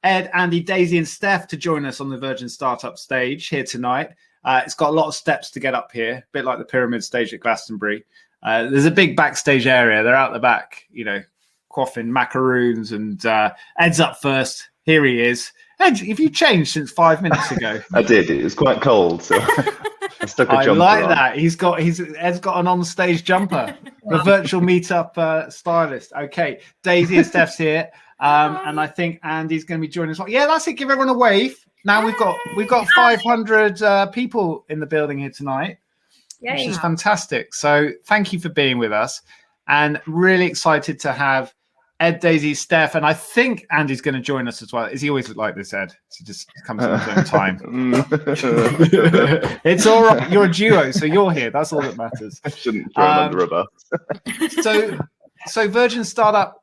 Ed, Andy, Daisy, and Steph to join us on the Virgin Startup stage here tonight. It's got a lot of steps to get up here, a bit like the pyramid stage at Glastonbury. There's a big backstage area. They're out the back, quaffing macaroons, and Ed's up first. Here he is. Ed, have you changed since 5 minutes ago? I did. It was quite cold, so I stuck a jumper on. I like that. Ed's got an on-stage jumper. The virtual meetup stylist. Okay, Daisy and Steph's here, and I think Andy's going to be joining us. Yeah, that's it. Give everyone a wave. Now we've got 500 people in the building here tonight, which is fantastic. So thank you for being with us, and really excited to have Ed, Daisy, Steph, and I think Andy's going to join us as well. Is he always like this, Ed? He just comes at his own time. It's all right. You're a duo, so you're here. That's all that matters. I shouldn't throw him under a bus. So Virgin Startup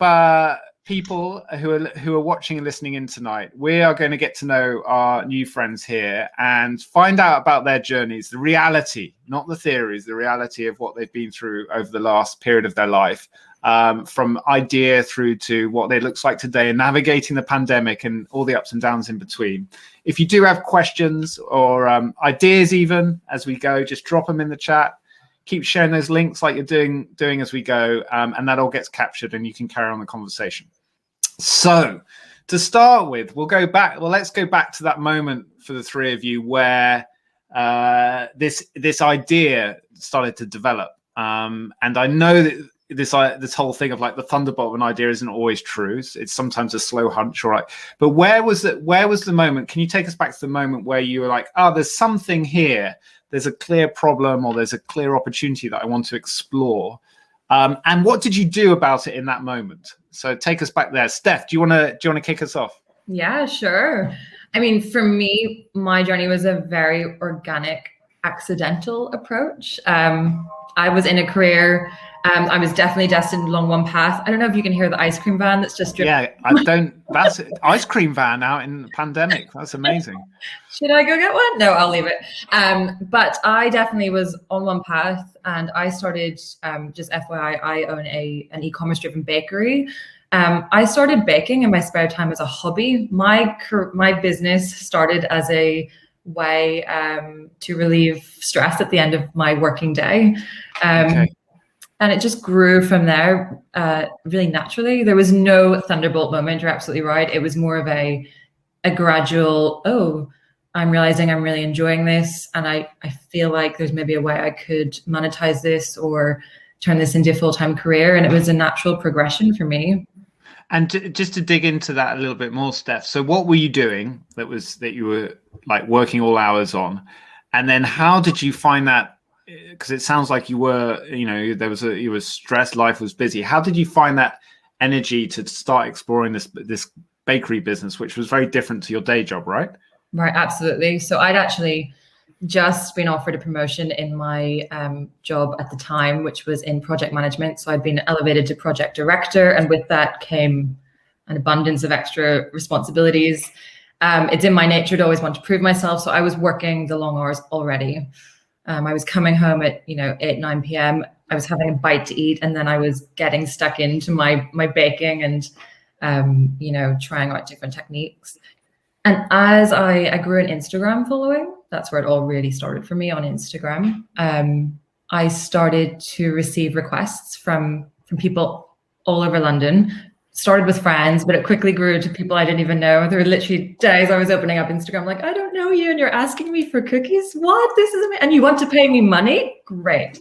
people who are watching and listening in tonight, we are going to get to know our new friends here and find out about their journeys, the reality, not the theories, the reality of what they've been through over the last period of their life. From idea through to what it looks like today and navigating the pandemic and all the ups and downs in between. If you do have questions or ideas even as we go, just drop them in the chat. Keep sharing those links like you're doing as we go, and that all gets captured and you can carry on the conversation. So to start with, let's go back to that moment for the three of you where this idea started to develop. And I know that this whole thing of like the thunderbolt of an idea isn't always true. It's sometimes a slow hunch, all right. But where was the moment? Can you take us back to the moment where you were like, there's something here. There's a clear problem or there's a clear opportunity that I want to explore. And what did you do about it in that moment? So take us back there. Steph, do you want to kick us off? Yeah, sure. I mean, for me, my journey was a very organic, accidental approach. I was in a career. I was definitely destined along one path. I don't know if you can hear the ice cream van that's just driven. Yeah, I don't. That's ice cream van out in the pandemic. That's amazing. Should I go get one? No, I'll leave it. But I definitely was on one path, and I started. Just FYI, I own an e-commerce driven bakery. I started baking in my spare time as a hobby. My business started as a way to relieve stress at the end of my working day. Okay. And it just grew from there really naturally. There was no thunderbolt moment. You're absolutely right. It was more of a gradual, I'm realizing I'm really enjoying this. And I feel like there's maybe a way I could monetize this or turn this into a full-time career. And it was a natural progression for me. And just to dig into that a little bit more, Steph. So what were you doing that you were like working all hours on? And then how did you find that? Because it sounds like you were, you were stressed, life was busy. How did you find that energy to start exploring this bakery business, which was very different to your day job, right? Right, absolutely. So I'd actually just been offered a promotion in my job at the time, which was in project management. So I'd been elevated to project director, and with that came an abundance of extra responsibilities. It's in my nature to always want to prove myself. So I was working the long hours already. I was coming home at 8, 9 p.m. I was having a bite to eat, and then I was getting stuck into my baking and trying out different techniques. And as I grew an Instagram following, that's where it all really started for me on Instagram. I started to receive requests from people all over London. Started with friends, but it quickly grew to people I didn't even know. There were literally days I was opening up Instagram like, I don't know you and you're asking me for cookies? What? This is amazing. And you want to pay me money? Great.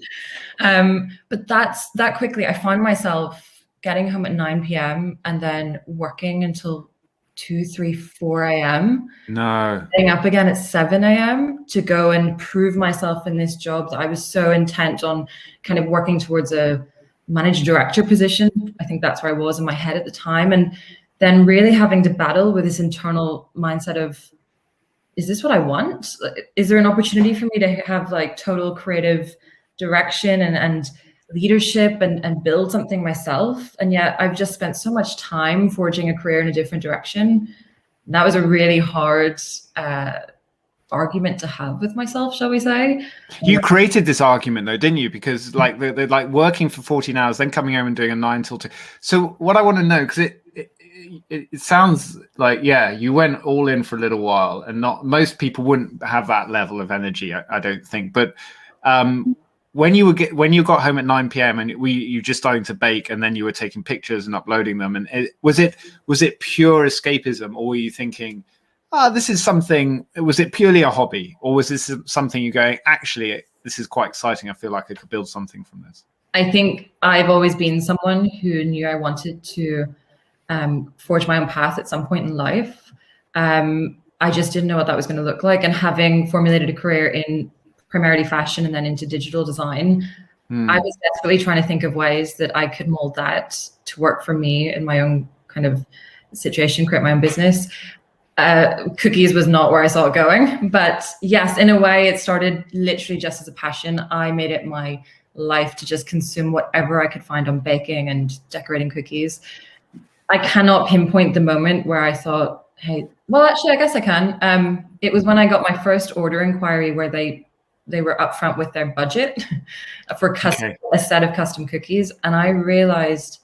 But that quickly, I found myself getting home at 9 p.m. and then working until 2, 3, 4 a.m. No. Getting up again at 7 a.m. to go and prove myself in this job that I was so intent on kind of working towards a manager director position. I think that's where I was in my head at the time. And then really having to battle with this internal mindset of, is this what I want? Is there an opportunity for me to have like total creative direction and leadership and build something myself? And yet I've just spent so much time forging a career in a different direction. And that was a really hard argument to have with myself, shall we say. You created this argument though, didn't you? Because they're like working for 14 hours, then coming home and doing a 9 till 2. So what I want to know, because it sounds like, yeah, you went all in for a little while, and not most people wouldn't have that level of energy, I don't think. But when you got home at 9 p.m. and you just starting to bake, and then you were taking pictures and uploading them, and was it pure escapism, or were you thinking, this is something? Was it purely a hobby, or was this something you're going, actually, this is quite exciting, I feel like I could build something from this? I think I've always been someone who knew I wanted to forge my own path at some point in life. I just didn't know what that was going to look like. And having formulated a career in primarily fashion and then into digital design, I was desperately trying to think of ways that I could mold that to work for me in my own kind of situation, create my own business. Cookies was not where I saw it going. But yes, in a way, it started literally just as a passion. I made it my life to just consume whatever I could find on baking and decorating cookies. I cannot pinpoint the moment where I thought, hey, well, actually, I guess I can. It was when I got my first order inquiry where they were upfront with their budget for a set of custom cookies. And I realized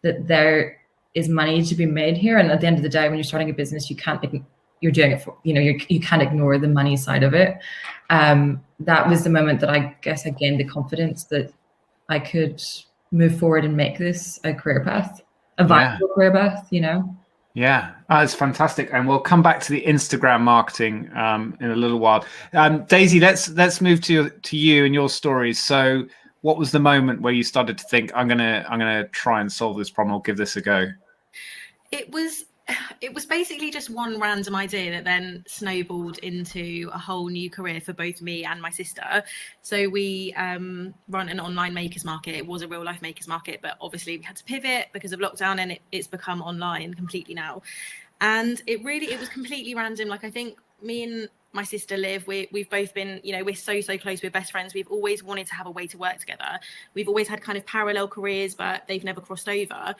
that there is money to be made here. And at the end of the day, when you're starting a business, you're doing it for, you can't ignore the money side of it. That was the moment that I guess I gained the confidence that I could move forward and make this a career path. A viable career path, Yeah, it's fantastic, and we'll come back to the Instagram marketing in a little while. Daisy, let's move to you and your stories. So, what was the moment where you started to think, I'm gonna try and solve this problem or give this a go? It was basically just one random idea that then snowballed into a whole new career for both me and my sister. So we run an online makers market. It was a real life makers market, but obviously we had to pivot because of lockdown, and it's become online completely now. And it was completely random. Like, I think me and my sister Liv, we've both been, we're so close, we're best friends. We've always wanted to have a way to work together. We've always had kind of parallel careers, but they've never crossed over.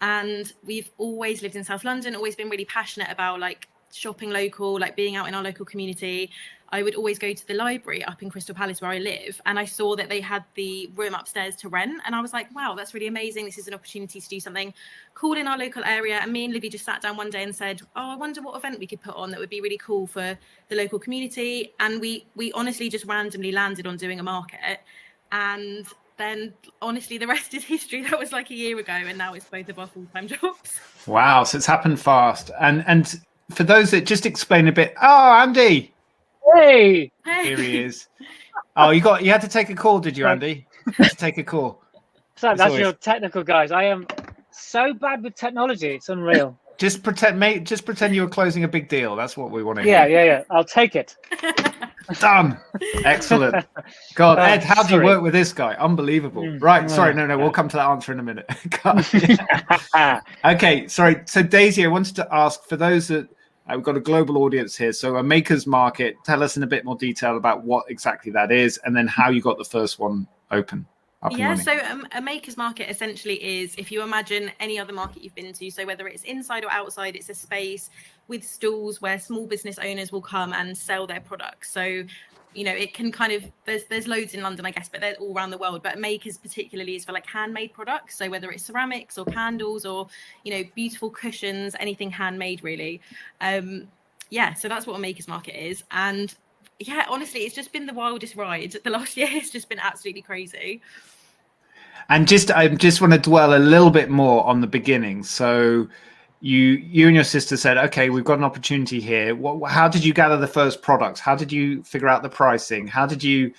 And we've always lived in South London, always been really passionate about like shopping local, like being out in our local community. I would always go to the library up in Crystal Palace where I live, and I saw that they had the room upstairs to rent, and I was like, wow, that's really amazing. This is an opportunity to do something cool in our local area. And me and Livy just sat down one day and said, I wonder what event we could put on that would be really cool for the local community. And we honestly just randomly landed on doing a market, and then honestly the rest is history. That was like a year ago, and now it's both of our full-time jobs. Wow, so it's happened fast. And for those that just explain a bit, Andy. Hey, here he is. You had to take a call, did you, Andy? You had to take a call. So that's your technical guys. I am so bad with technology, it's unreal. Just pretend you were closing a big deal. That's what we want to hear. Yeah. I'll take it. Done. Excellent. God, Ed, how do you work with this guy? Unbelievable. Right. Sorry. No. We'll come to that answer in a minute. Okay. Sorry. So Daisy, I wanted to ask, for those that we've got a global audience here. So a makers market, tell us in a bit more detail about what exactly that is, and then how you got the first one open. So a makers market essentially is, if you imagine any other market you've been to, so whether it's inside or outside, it's a space with stalls where small business owners will come and sell their products. So, it can kind of, there's loads in London, I guess, but they're all around the world. But makers particularly is for like handmade products. So whether it's ceramics or candles or, beautiful cushions, anything handmade really. So that's what a makers market is. And yeah, honestly, it's just been the wildest ride. The last year has just been absolutely crazy. And I just want to dwell a little bit more on the beginning. So you and your sister said, okay, we've got an opportunity here. How did you gather the first products? How did you figure out the pricing? How did you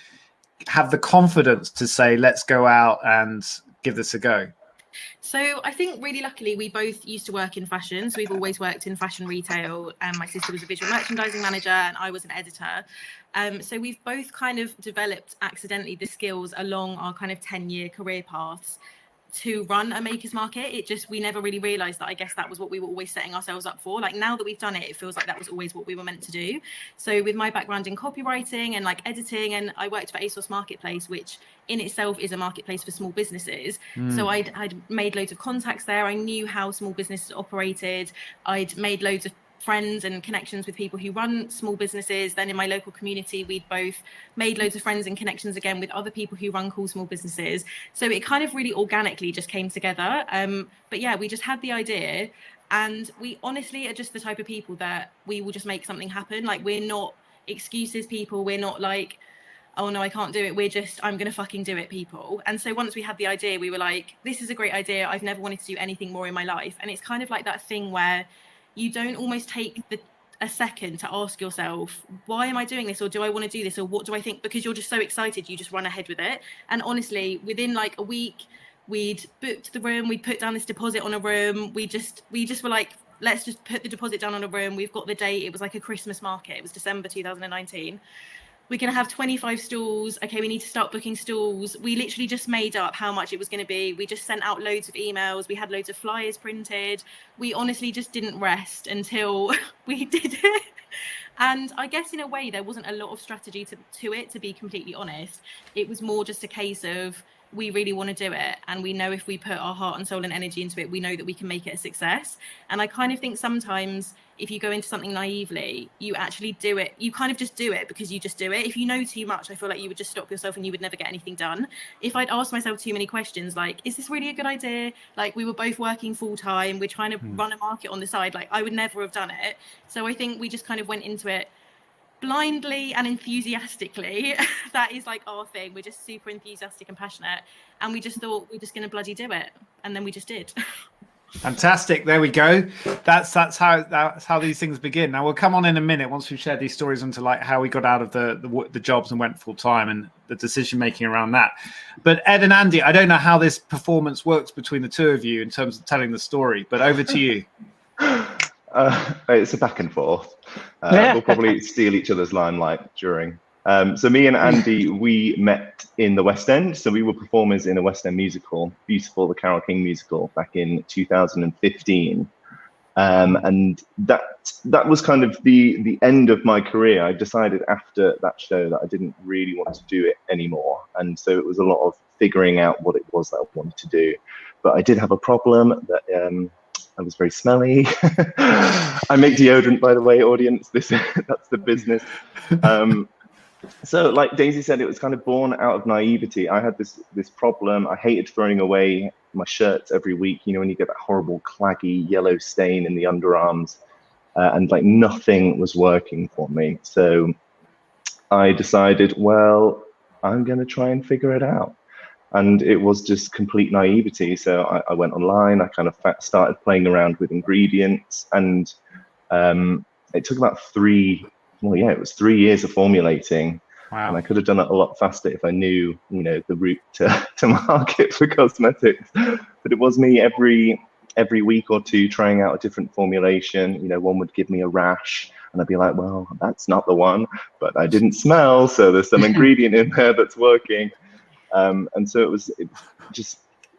have the confidence to say, let's go out and give this a go? So I think really luckily we both used to work in fashion. So we've always worked in fashion retail, and my sister was a visual merchandising manager and I was an editor. So we've both kind of developed accidentally the skills along our kind of 10-year career paths to run a makers market. We never really realized that. I guess that was what we were always setting ourselves up for. Like, now that we've done it, it feels like that was always what we were meant to do. So with my background in copywriting and like editing, and I worked for ASOS Marketplace, which in itself is a marketplace for small businesses. So I'd made loads of contacts there. I knew how small businesses operated. I'd made loads of friends and connections with people who run small businesses. Then in my local community, we'd both made loads of friends and connections again with other people who run cool small businesses. So it kind of really organically just came together. But yeah, we just had the idea, And we honestly are just the type of people that we will just make something happen. Like, we're not excuses people. We're not like, oh no, I can't do it. We're just, I'm going to fucking do it people. And so once we had the idea, we were like, this is a great idea. I've never wanted to do anything more in my life. And it's kind of like that thing where you don't almost take a second to ask yourself, why am I doing this? Or do I want to do this? Or what do I think? Because you're just so excited, you just run ahead with it. And honestly, within like a week, we'd booked the room, we'd put down this deposit on a room. We just were like, let's just put the deposit down on a room. We've got the date. It was like a Christmas market. It was December 2019. We're going to have 25 stalls. Okay, we need to start booking stalls. We literally just made up how much it was going to be. We just sent out loads of emails. We had loads of flyers printed. We honestly just didn't rest until we did it. And I guess in a way, there wasn't a lot of strategy to it, to be completely honest. It was more just a case of, we really want to do it, and we know if we put our heart and soul and energy into it, we know that we can make it a success. And I kind of think sometimes if you go into something naively, you actually do it, you kind of just do it because you just do it. If you know too much, I feel like you would just stop yourself and you would never get anything done. If I'd asked myself too many questions like, is this really a good idea? Like, we were both working full time, we're trying to run a market on the side, like I would never have done it. So I think we just kind of went into it blindly and enthusiastically. That is like our thing. We're just super enthusiastic and passionate, and we just thought we're just going to bloody do it, and then we just did. Fantastic. There we go. That's how these things begin. Now we'll come on in a minute once we've shared these stories into like how we got out of the jobs and went full time and the decision making around that. But Ed and Andy, I don't know how this performance works between the two of you in terms of telling the story, but over to you. It's a back and forth. We'll probably steal each other's limelight during. So me and Andy, we met in the West End. So we were performers in a West End musical, Beautiful, the Carole King musical, back in 2015. And that was kind of the end of my career. I decided after that show that I didn't really want to do it anymore. And so it was a lot of figuring out what it was that I wanted to do. But I did have a problem that I was very smelly. I make deodorant, by the way, audience. That's the business. So like Daisy said, it was kind of born out of naivety. I had this problem. I hated throwing away my shirts every week. You know, when you get that horrible claggy yellow stain in the underarms, and like nothing was working for me. So I decided, well, I'm going to try and figure it out. And it was just complete naivety. So I went online, I kind of started playing around with ingredients, and it took about 3 years of formulating. Wow. And I could have done it a lot faster if I knew, the route to market for cosmetics. But it was me every week or two trying out a different formulation. One would give me a rash, and I'd be like, well, that's not the one, but I didn't smell, so there's some ingredient in there that's working. And so it was just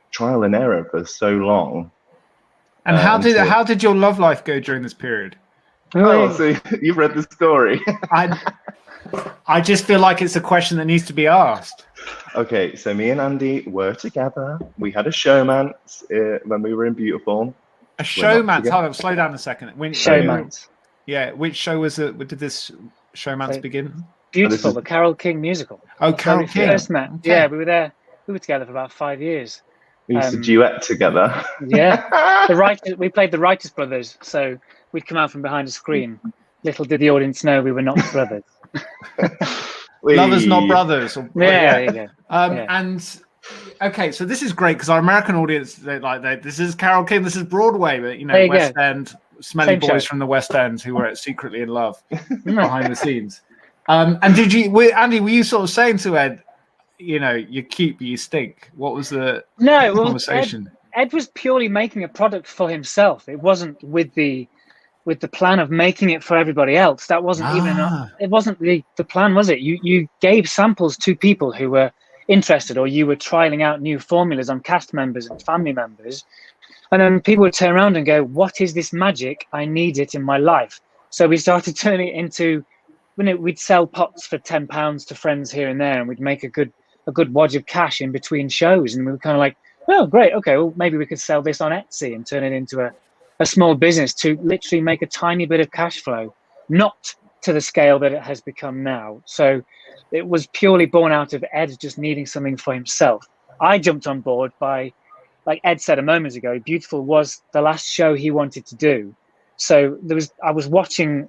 trial and error for so long. And how did your love life go during this period? Oh, so you've read the story. I just feel like it's a question that needs to be asked. Okay, so me and Andy were together. We had a showmance when we were in Beautiful. A showmance? Hold on, slow down a second. Showmance. Yeah, which show was it? Did this showmance begin? Beautiful, the Carole King musical. Oh, Carole King. First met. Okay. Yeah, we were there. We were together for about 5 years. We used to duet together. Yeah, we played the Writers Brothers, so we'd come out from behind a screen. Little did the audience know we were not brothers. Lovers, not brothers. There you go. And okay, so this is great because our American audience, this is Carole King, this is Broadway, but West End, smelly Same boys show. from the West End who were secretly in love behind the scenes. And Andy, were you sort of saying to Ed, you're cute, but you stink? What was the conversation? Ed was purely making a product for himself. It wasn't with the plan of making it for everybody else. That wasn't it wasn't the plan, was it? You gave samples to people who were interested, or you were trialing out new formulas on cast members and family members. And then people would turn around and go, what is this magic? I need it in my life. So we started turning it into, we'd sell pots for £10 to friends here and there, and we'd make a good wad of cash in between shows. And we were kind of like, oh, great. Okay, well, maybe we could sell this on Etsy and turn it into a small business to literally make a tiny bit of cash flow, not to the scale that it has become now. So it was purely born out of Ed just needing something for himself. I jumped on board by like Ed said a moment ago, Beautiful was the last show he wanted to do. So I was watching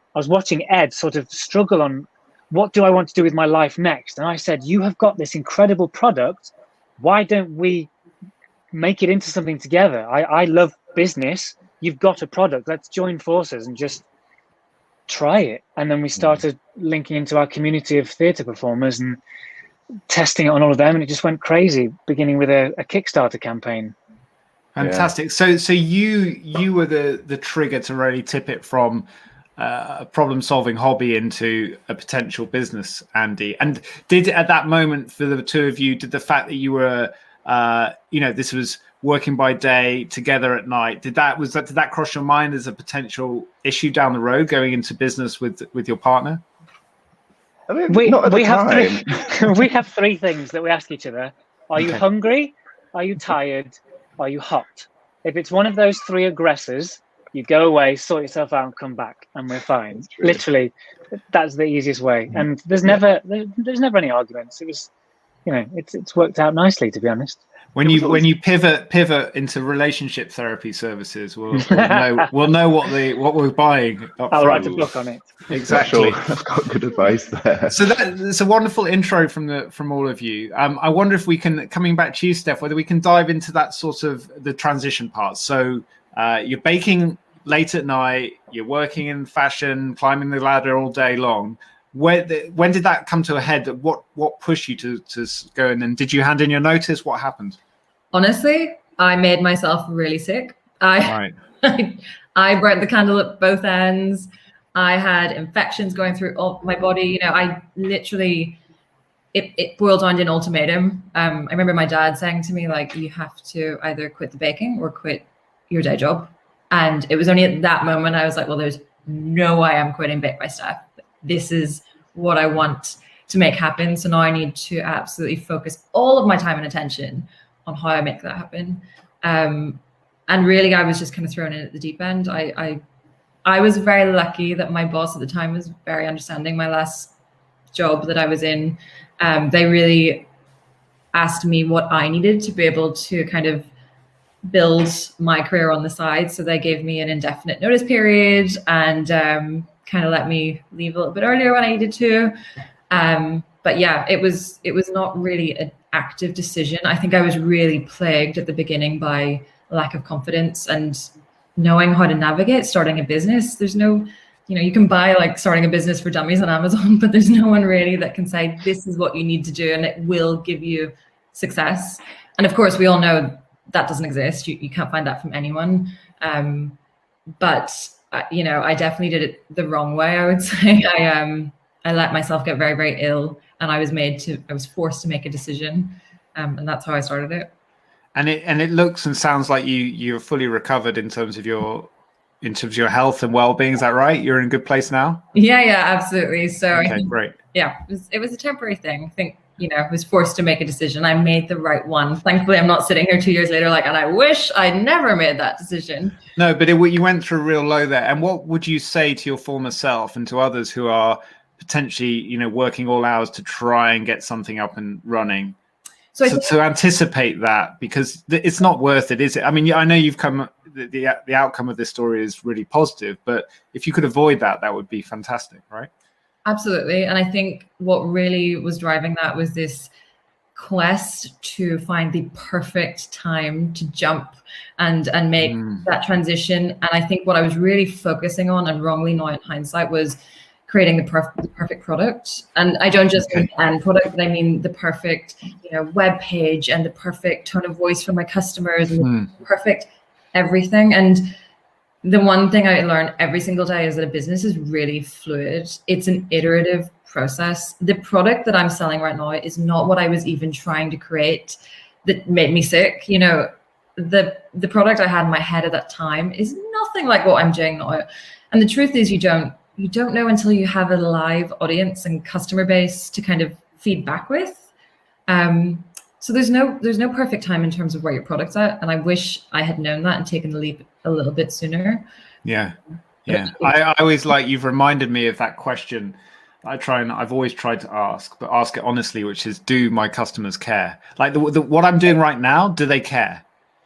Ed sort of struggle on, what do I want to do with my life next? And I said, you have got this incredible product. Why don't we make it into something together? I love business. You've got a product. Let's join forces and just try it. And then we started linking into our community of theatre performers and testing it on all of them. And it just went crazy, beginning with a Kickstarter campaign. Fantastic. So you were the trigger to really tip it from a problem-solving hobby into a potential business, Andy. And did at that moment, for the two of you, did the fact that you were, this was working by day together at night, did that cross your mind as a potential issue down the road, going into business with your partner? I mean, we have three things that we ask each other. Are you hungry? Are you tired? Are you hot? If it's one of those three aggressors, you go away, sort yourself out, and come back, and we're fine. Literally, that's the easiest way. And there's never any arguments. It was, it's worked out nicely, to be honest. When you pivot into relationship therapy services, we'll know what we're buying. I'll write a book on it. Exactly. I've got good advice there. So that's a wonderful intro from all of you. I wonder if we can, coming back to you, Steph, whether we can dive into that sort of the transition part. So you're baking late at night, you're working in fashion, climbing the ladder all day long. When did that come to a head? What pushed you to go in? And did you hand in your notice? What happened? Honestly, I made myself really sick. I burnt the candle at both ends. I had infections going through all my body. I literally, it boiled down to an ultimatum. I remember my dad saying to me, like, you have to either quit the baking or quit your day job. And it was only at that moment I was like, well, there's no way I'm quitting Bake by Steph. This is what I want to make happen. So now I need to absolutely focus all of my time and attention on how I make that happen. And really, I was just kind of thrown in at the deep end. I was very lucky that my boss at the time was very understanding. My last job that I was in, they really asked me what I needed to be able to kind of build my career on the side. So they gave me an indefinite notice period and kind of let me leave a little bit earlier when I needed to. But yeah, it was not really an active decision. I think I was really plagued at the beginning by lack of confidence and knowing how to navigate starting a business. There's no, you can buy like starting a business for dummies on Amazon, but there's no one really that can say, this is what you need to do and it will give you success. And of course, we all know that doesn't exist. You can't find that from anyone. But I definitely did it the wrong way, I would say. I let myself get very, very ill, and I was forced to make a decision, and that's how I started it. And it looks and sounds like you're fully recovered in terms of your health and well-being. Is that right? You're in a good place now? Yeah, absolutely. So okay, I think, great. Yeah, it was a temporary thing. I think I was forced to make a decision. I made the right one. Thankfully, I'm not sitting here 2 years later and I wish I never made that decision. No, but you went through a real low there. And what would you say to your former self and to others who are potentially, working all hours to try and get something up and running? So to anticipate that, because it's not worth it, is it? I mean, I know you've come, the outcome of this story is really positive, but if you could avoid that would be fantastic, right? Absolutely. And I think what really was driving that was this quest to find the perfect time to jump and make that transition. And I think what I was really focusing on, and wrongly now in hindsight, was creating the perfect product. And I don't just mean the end product, but I mean the perfect, web page and the perfect tone of voice for my customers and the perfect everything. And the one thing I learn every single day is that a business is really fluid. It's an iterative process. The product that I'm selling right now is not what I was even trying to create that made me sick. The product I had in my head at that time is nothing like what I'm doing now. And the truth is you don't know until you have a live audience and customer base to kind of feed back with. So there's no perfect time in terms of where your product's at. And I wish I had known that and taken the leap a little bit sooner. Yeah. I always you've reminded me of that question I've always tried to ask, but ask it honestly, which is, do my customers care? Like what I'm doing right now, do they care?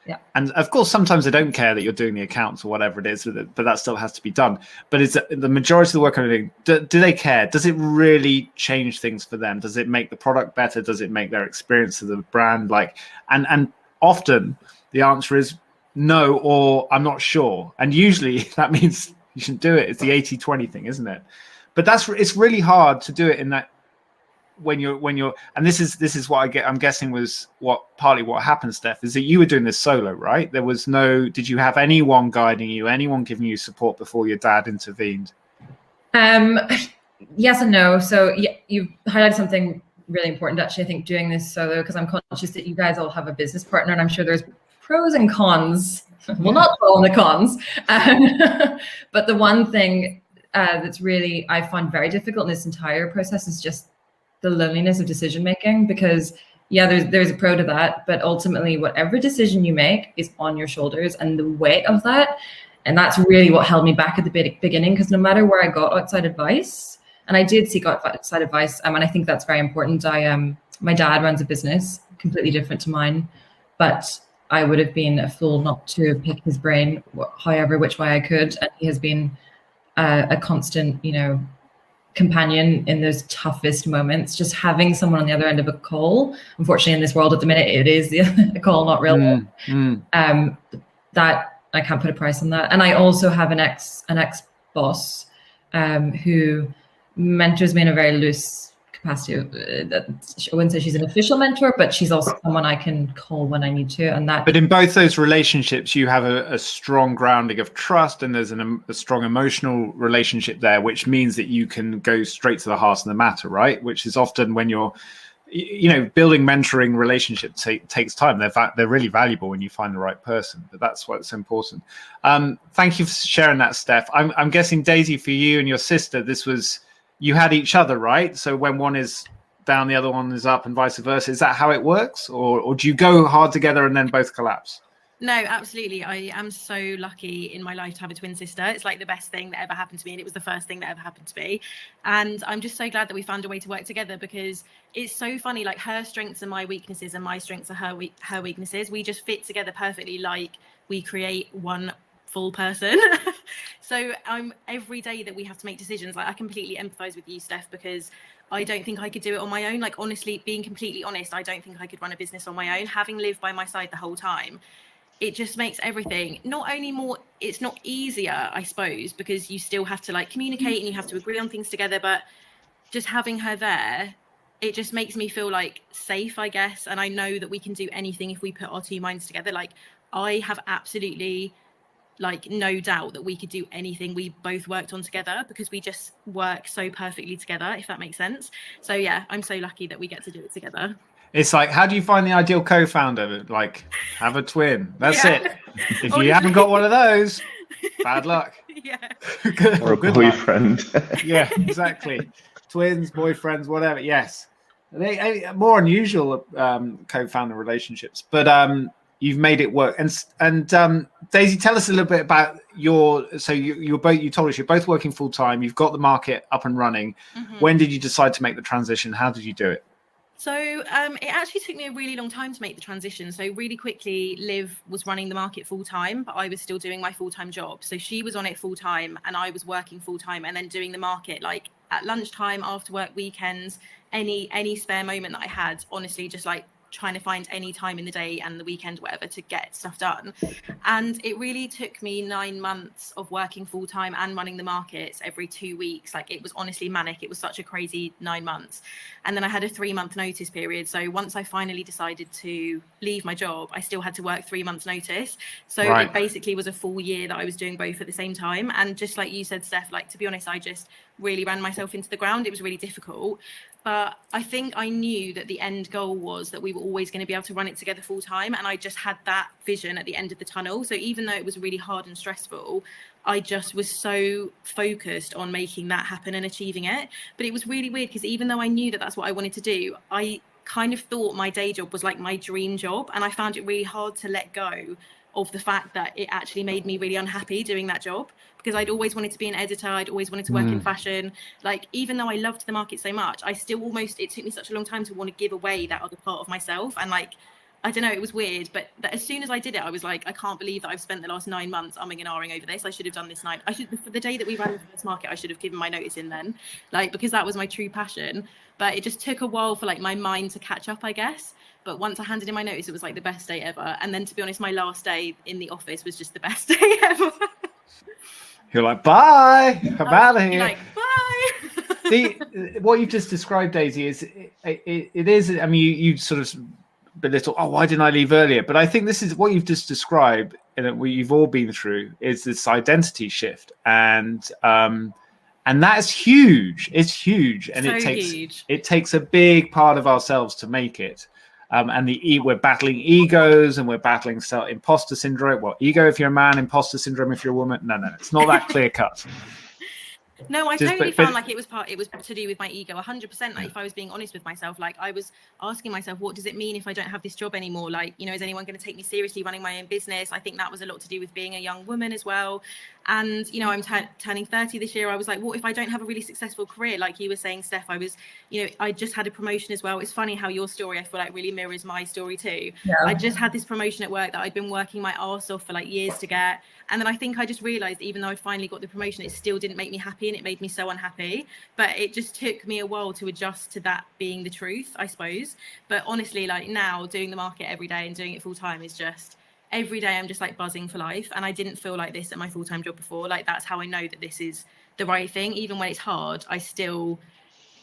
Yeah. And of course, sometimes they don't care that you're doing the accounts or whatever it is, but that still has to be done. But is the majority of the work I'm doing, do they care? Does it really change things for them? Does it make the product better? Does it make their experience of the brand and often the answer is no, or I'm not sure. And usually that means you shouldn't do it. It's the 80-20 thing, isn't it? But it's really hard to do it in that when you're and this is what I'm guessing was partly what happened, Steph, is that you were doing this solo, right? There was did you have anyone guiding you, anyone giving you support before your dad intervened? Yes and no. So yeah, you highlighted something really important, actually. I think doing this solo, because I'm conscious that you guys all have a business partner, and I'm sure there's pros and cons. Well, not all the cons, but the one thing that's really I find very difficult in this entire process is just the loneliness of decision making, because there's a pro to that, but ultimately whatever decision you make is on your shoulders, and the weight of that, and that's really what held me back at the beginning, because no matter where I got outside advice, and I did seek outside advice, and I think that's very important. My dad runs a business completely different to mine, but I would have been a fool not to pick his brain however which way I could, and he has been a constant, companion in those toughest moments. Just having someone on the other end of a call, unfortunately in this world at the minute, it is the call, not real. That I can't put a price on that. And I also have an ex boss who mentors me in a very loose capacity. I wouldn't say she's an official mentor, but she's also someone I can call when I need to. And that. But in both those relationships, you have a strong grounding of trust, and there's a strong emotional relationship there, which means that you can go straight to the heart of the matter, right? Which is often when you're, building mentoring relationships takes time. They're really valuable when you find the right person, but that's what's important. Thank you for sharing that, Steph. I'm guessing, Daisy, for you and your sister, you had each other, right? So when one is down, the other one is up, and vice versa. Is that how it works, or do you go hard together and then both collapse? No, absolutely. I am so lucky in my life to have a twin sister. It's like the best thing that ever happened to me, and it was the first thing that ever happened to me. And I'm just so glad that we found a way to work together, because it's so funny. Like, her strengths are my weaknesses, and my strengths are her weaknesses. We just fit together perfectly. Like, we create one full person. So every day that we have to make decisions, like, I completely empathize with you, Steph, because I don't think I could do it on my own. Like, honestly, being completely honest, I don't think I could run a business on my own. Having lived by my side the whole time, it just makes everything not only more, it's not easier, I suppose, because you still have to communicate and you have to agree on things together, but just having her there, it just makes me feel safe, I guess. And I know that we can do anything if we put our two minds together. I have absolutely no doubt that we could do anything we both worked on together, because we just work so perfectly together, if that makes sense. So yeah, I'm so lucky that we get to do it together. It's how do you find the ideal co-founder? Have a twin. That's it. If you haven't got one of those, bad luck. Yeah. Or a boyfriend. Yeah, exactly. Twins, boyfriends, whatever. Yes. They more unusual co-founder relationships, but you've made it work. And Daisy, tell us a little bit about you told us you're both working full time. You've got the market up and running. Mm-hmm. When did you decide to make the transition? How did you do it? So it actually took me a really long time to make the transition. So really quickly, Liv was running the market full time, but I was still doing my full-time job. So she was on it full time and I was working full time, and then doing the market at lunchtime, after work, weekends, any spare moment that I had, honestly, just trying to find any time in the day and the weekend, whatever, to get stuff done. And it really took me 9 months of working full time and running the markets every 2 weeks. It was honestly manic. It was such a crazy 9 months. And then I had a 3-month notice period. So once I finally decided to leave my job, I still had to work 3 months notice. So It basically was a full year that I was doing both at the same time. And just like you said, Steph, to be honest, I just really ran myself into the ground. It was really difficult. But I think I knew that the end goal was that we were always going to be able to run it together full time. And I just had that vision at the end of the tunnel. So even though it was really hard and stressful, I just was so focused on making that happen and achieving it. But it was really weird, because even though I knew that that's what I wanted to do, I kind of thought my day job was my dream job. And I found it really hard to let go of the fact that it actually made me really unhappy doing that job, because I'd always wanted to be an editor. I'd always wanted to work in fashion. Even though I loved the market so much, I still it took me such a long time to want to give away that other part of myself. And I don't know, it was weird, but as soon as I did it, I was like, I can't believe that I've spent the last 9 months umming and ahhing over this. I should have done this 9. For the day that we ran into this market, I should have given my notice in then, like, because that was my true passion. But it just took a while for like my mind to catch up, I guess. But once I handed in my notice, it was like the best day ever. And then, to be honest, my last day in the office was just the best day ever. You're like, bye, I'm out of here. Like, bye. What you've just described, Daisy, is it is. I mean, you sort of belittle, oh, why didn't I leave earlier? But I think this is what you've just described, and what you've all been through, is this identity shift, and that is huge. It's huge, and so huge. It takes a big part of ourselves to make it. And we're battling egos, and we're battling imposter syndrome. Well, ego if you're a man, imposter syndrome if you're a woman. No, it's not that clear cut. No, I totally found like it was to do with my ego, 100%. Like, if I was being honest with myself, like, I was asking myself, what does it mean if I don't have this job anymore? Like, you know, is anyone going to take me seriously running my own business? I think that was a lot to do with being a young woman as well. And, you know, I'm turning 30 this year. I was like, what if I don't have a really successful career? Like you were saying, Steph, I just had a promotion as well. It's funny how your story, I feel like, really mirrors my story too. Yeah. I just had this promotion at work that I'd been working my arse off for like years to get. And then I think I just realized, even though I finally got the promotion, it still didn't make me happy, and it made me so unhappy. But it just took me a while to adjust to that being the truth, I suppose. But honestly, like, now doing the market every day and doing it full time is just, every day I'm just like buzzing for life. And I didn't feel like this at my full-time job before. Like, that's how I know that this is the right thing. Even when it's hard, I still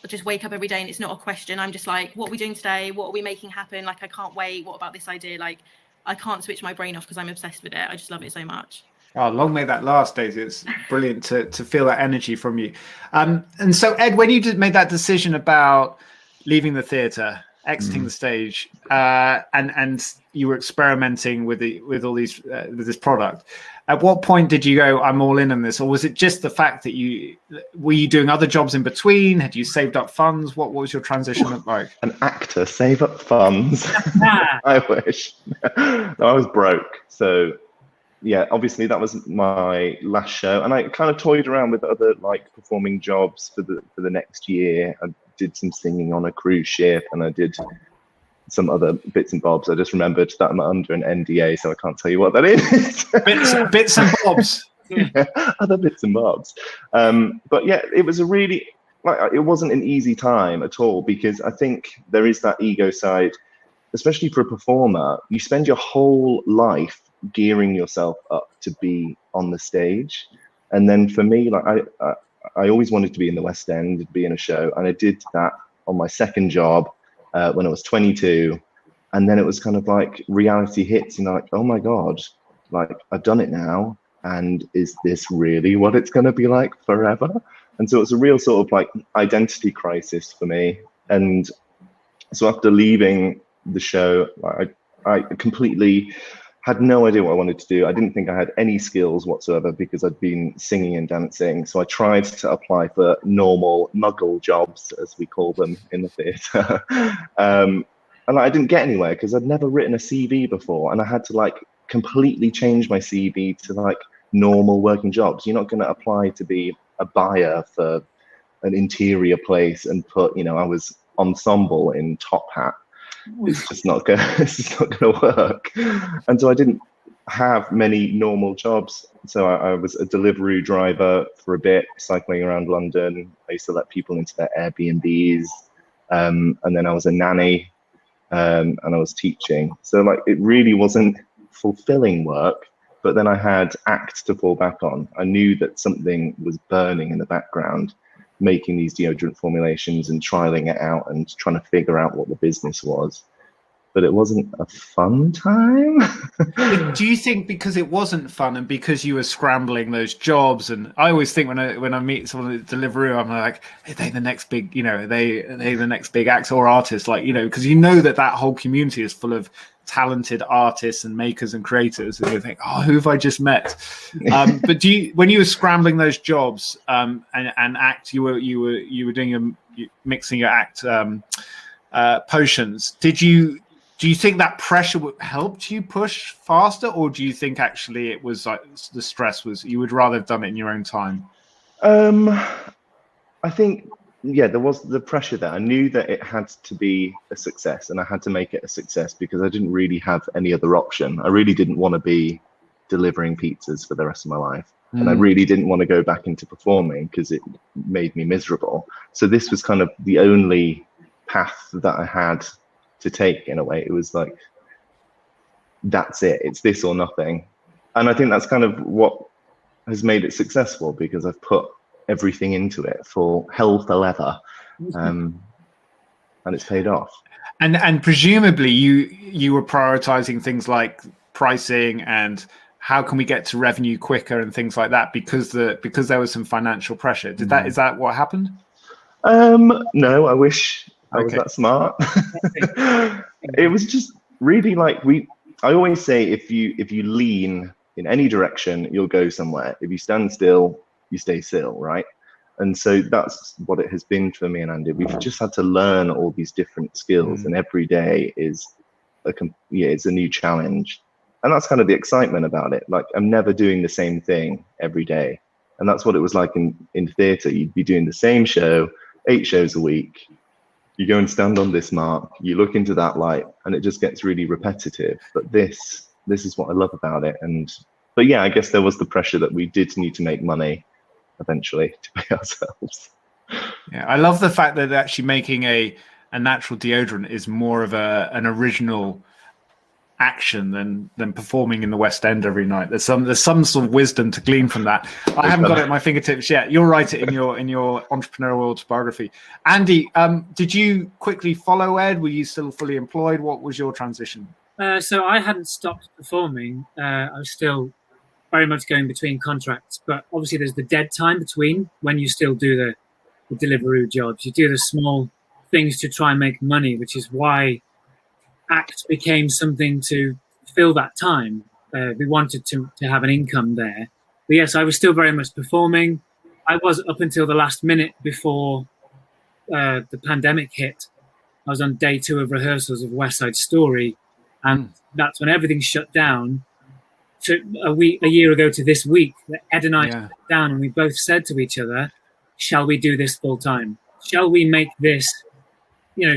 just wake up every day and it's not a question. I'm just like, what are we doing today? What are we making happen? Like, I can't wait. What about this idea? Like, I can't switch my brain off because I'm obsessed with it. I just love it so much. Oh, long may that last, Daisy. It's brilliant to feel that energy from you. And so, Ed, when you made that decision about leaving the theatre, exiting the stage, and you were experimenting with this product, at what point did you go, I'm all in on this? Or was it just the fact that were you doing other jobs in between? Had you saved up funds? What was your transition look like? An actor, save up funds. I wish. No, I was broke. So yeah, obviously that was my last show, and I kind of toyed around with other like performing jobs for the next year. I did some singing on a cruise ship, and I did some other bits and bobs. I just remembered that I'm under an NDA, so I can't tell you what that is. bits and bobs. Yeah, other bits and bobs. But yeah, it was it wasn't an easy time at all, because I think there is that ego side, especially for a performer. You spend your whole life gearing yourself up to be on the stage, and then for me, like I always wanted to be in the West End, be in a show, and I did that on my second job when I was 22, and then it was kind of like reality hits, and like, oh my god, like I've done it now, and is this really what it's going to be like forever? And so it's a real sort of like identity crisis for me. And so after leaving the show, I completely had no idea what I wanted to do. I didn't think I had any skills whatsoever, because I'd been singing and dancing. So I tried to apply for normal muggle jobs, as we call them in the theatre. And I didn't get anywhere because I'd never written a CV before. And I had to like completely change my CV to like normal working jobs. You're not going to apply to be a buyer for an interior place and put, you know, I was ensemble in Top Hat. It's just not gonna work. And so I didn't have many normal jobs. So I was a delivery driver for a bit, cycling around London. I used to let people into their Airbnbs, and then I was a nanny, and I was teaching. So like, it really wasn't fulfilling work. But then I had ACT to fall back on. I knew that something was burning in the background, making these deodorant formulations and trialing it out and trying to figure out what the business was. But it wasn't a fun time. Do you think because it wasn't fun and because you were scrambling those jobs? And I always think when I meet someone at Deliveroo, I'm like, are they the next big, you know, are they the next big actor or artist? Like, you know, because you know that whole community is full of talented artists and makers and creators, and you think, oh, who have I just met? But when you were scrambling those jobs and ACT, you were doing mixing your ACT potions. Do you think that pressure helped you push faster, or do you think actually it was like the stress was, you would rather have done it in your own time? I think yeah, there was the pressure there. I knew that it had to be a success, and I had to make it a success because I didn't really have any other option. I really didn't want to be delivering pizzas for the rest of my life. And I really didn't want to go back into performing because it made me miserable. So this was kind of the only path that I had to take in a way. It was like, that's it. It's this or nothing. And I think that's kind of what has made it successful, because I've put everything into it for hell for leather, and it's paid off. And presumably you were prioritizing things like pricing and how can we get to revenue quicker and things like that because there was some financial pressure. Is that what happened? No, I wish I was that smart. It was just really like I always say, if you lean in any direction, you'll go somewhere. If you stand still, you stay still, right? And so that's what it has been for me and Andy. We've just had to learn all these different skills, and every day is it's a new challenge. And that's kind of the excitement about it. Like, I'm never doing the same thing every day. And that's what it was like in theatre. You'd be doing the same show, 8 shows a week. You go and stand on this mark, you look into that light, and it just gets really repetitive. But this is what I love about it. But yeah, I guess there was the pressure that we did need to make money eventually to pay ourselves. Yeah, I love the fact that actually making a natural deodorant is more of an original action than performing in the West End every night. There's some sort of wisdom to glean from that. I haven't got it at my fingertips yet. You'll write it in your entrepreneurial autobiography. Andy, did you quickly follow Ed? Were you still fully employed? What was your transition? So I hadn't stopped performing. I was still very much going between contracts, but obviously there's the dead time between when you still do the Deliveroo jobs. You do the small things to try and make money, which is why ACT became something to fill that time. We wanted to have an income there. But yes, I was still very much performing. I was up until the last minute before the pandemic hit. I was on day 2 of rehearsals of West Side Story, and that's when everything shut down. A year ago to this week, Ed and I sat down and we both said to each other, shall we do this full time? Shall we make this,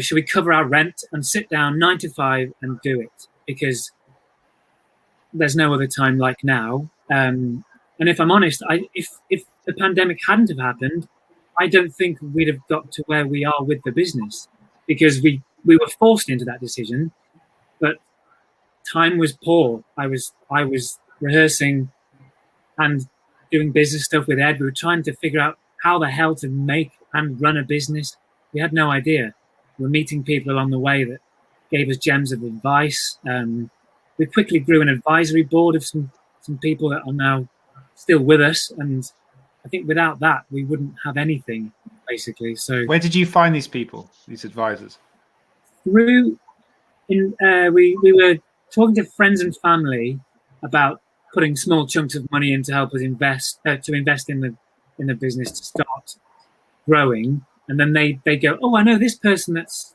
should we cover our rent and sit down 9 to 5 and do it? Because there's no other time like now. And if I'm honest, if the pandemic hadn't have happened, I don't think we'd have got to where we are with the business, because we were forced into that decision. But time was poor. I was rehearsing and doing business stuff with Ed. We were trying to figure out how the hell to make and run a business. We had no idea. We were meeting people along the way that gave us gems of advice. We quickly grew an advisory board of some people that are now still with us. And I think without that, we wouldn't have anything, basically. So where did you find these people, these advisors? We were talking to friends and family about putting small chunks of money in to help us invest in the business to start growing. And then they go, oh, I know this person that's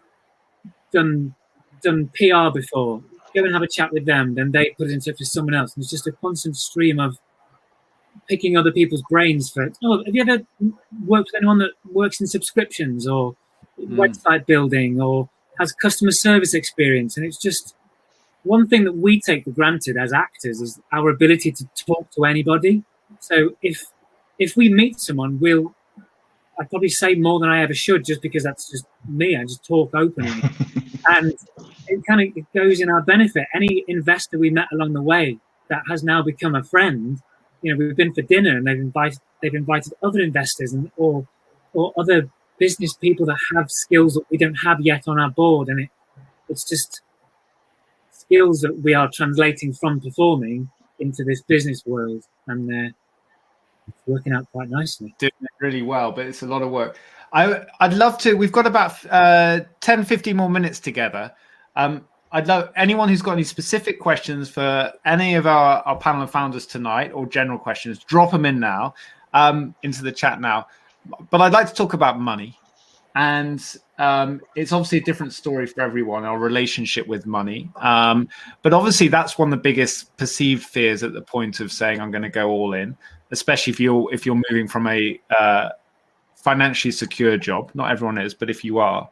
done PR before. Go and have a chat with them. Then they put it in touch with someone else. And it's just a constant stream of picking other people's brains for it. Oh, have you ever worked with anyone that works in subscriptions or website building or has customer service experience? And it's just one thing that we take for granted as actors is our ability to talk to anybody. So if we meet someone, I'd probably say more than I ever should, just because that's just me. I just talk openly. And it goes in our benefit. Any investor we met along the way that has now become a friend, we've been for dinner and they've invited other investors or other business people that have skills that we don't have yet on our board. And it's just skills that we are translating from performing into this business world. And it's working out quite nicely. Doing it really well, but it's a lot of work. I'd love to. We've got about 10, 15 more minutes together. I'd love anyone who's got any specific questions for any of our panel of founders tonight, or general questions, drop them in now into the chat now. But I'd like to talk about money, and it's obviously a different story for everyone, our relationship with money. But obviously that's one of the biggest perceived fears at the point of saying I'm going to go all in, especially if you're moving from a financially secure job. Not everyone is, but if you are.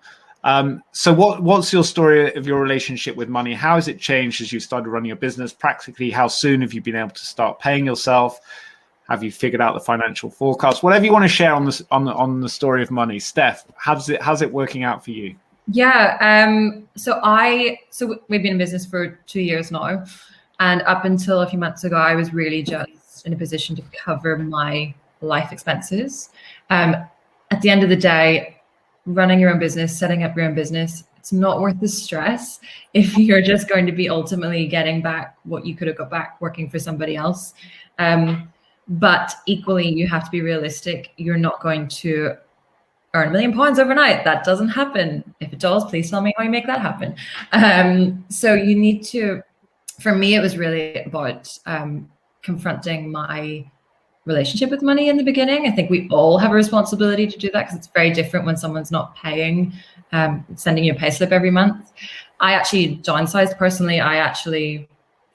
So what's your story of your relationship with money? How has it changed as you started running your business? Practically, how soon have you been able to start paying yourself? Have you figured out the financial forecast? Whatever you want to share on the story of money. Steph, how's it working out for you? Yeah. So we've been in business for 2 years now, and up until a few months ago, I was really just in a position to cover my life expenses. At the end of the day, running your own business, setting up your own business, it's not worth the stress if you're just going to be ultimately getting back what you could have got back working for somebody else. But equally, you have to be realistic. You're not going to earn £1 million overnight. That doesn't happen. If it does, please tell me how you make that happen. So you need to, for me, it was really about confronting my relationship with money in the beginning. I think we all have a responsibility to do that because it's very different when someone's not paying, sending you a payslip every month. I actually downsized personally. I actually